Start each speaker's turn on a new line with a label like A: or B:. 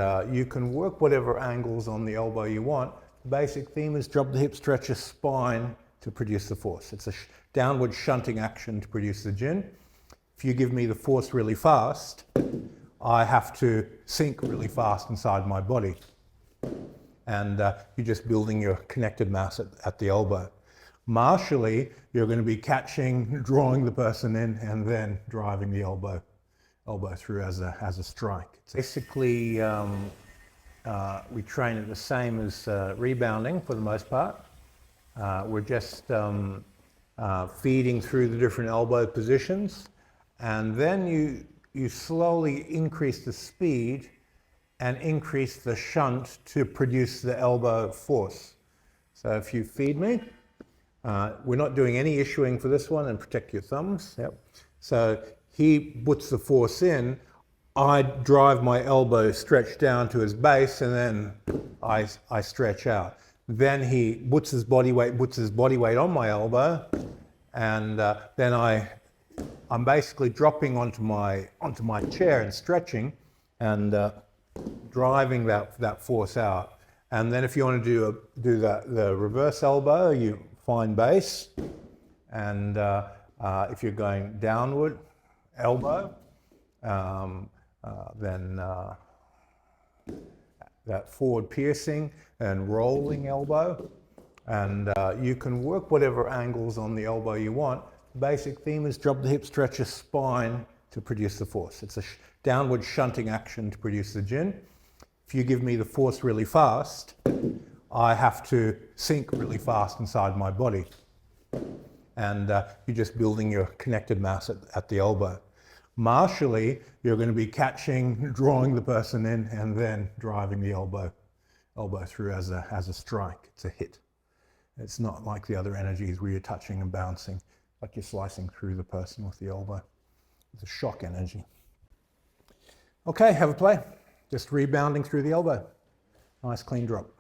A: You can work whatever angles on the elbow you want. The basic theme is drop the hip, stretch your spine to produce the force. It's a downward shunting action to produce the gin. If you give me the force really fast, I have to sink really fast inside my body. And you're just building your connected mass at the elbow. Martially, you're going to be catching, drawing the person in, and then driving the elbow through as a strike. It's basically, we train it the same as rebounding for the most part. We're just feeding through the different elbow positions, and then you slowly increase the speed and increase the shunt to produce the elbow force. So if you feed me, we're not doing any issuing for this one, and protect your thumbs. Yep. So he puts the force in, I drive my elbow stretch down to his base, and then I stretch out. Then he puts his body weight on my elbow, and then I'm basically dropping onto my chair and stretching, and driving that force out. And then if you want to do the reverse elbow, you find base, and if you're going downward elbow, then that forward piercing and rolling elbow. And you can work whatever angles on the elbow you want. The basic theme is drop the hip, stretch your spine to produce the force. It's a downward shunting action to produce the gin. If you give me the force really fast, I have to sink really fast inside my body. And you're just building your connected mass at the elbow. Martially, you're going to be catching, drawing the person in, and then driving the elbow through as a strike. It's a hit. It's not like the other energies where you're touching and bouncing, like you're slicing through the person with the elbow. It's a shock energy. Okay, have a play. Just rebounding through the elbow. Nice clean drop.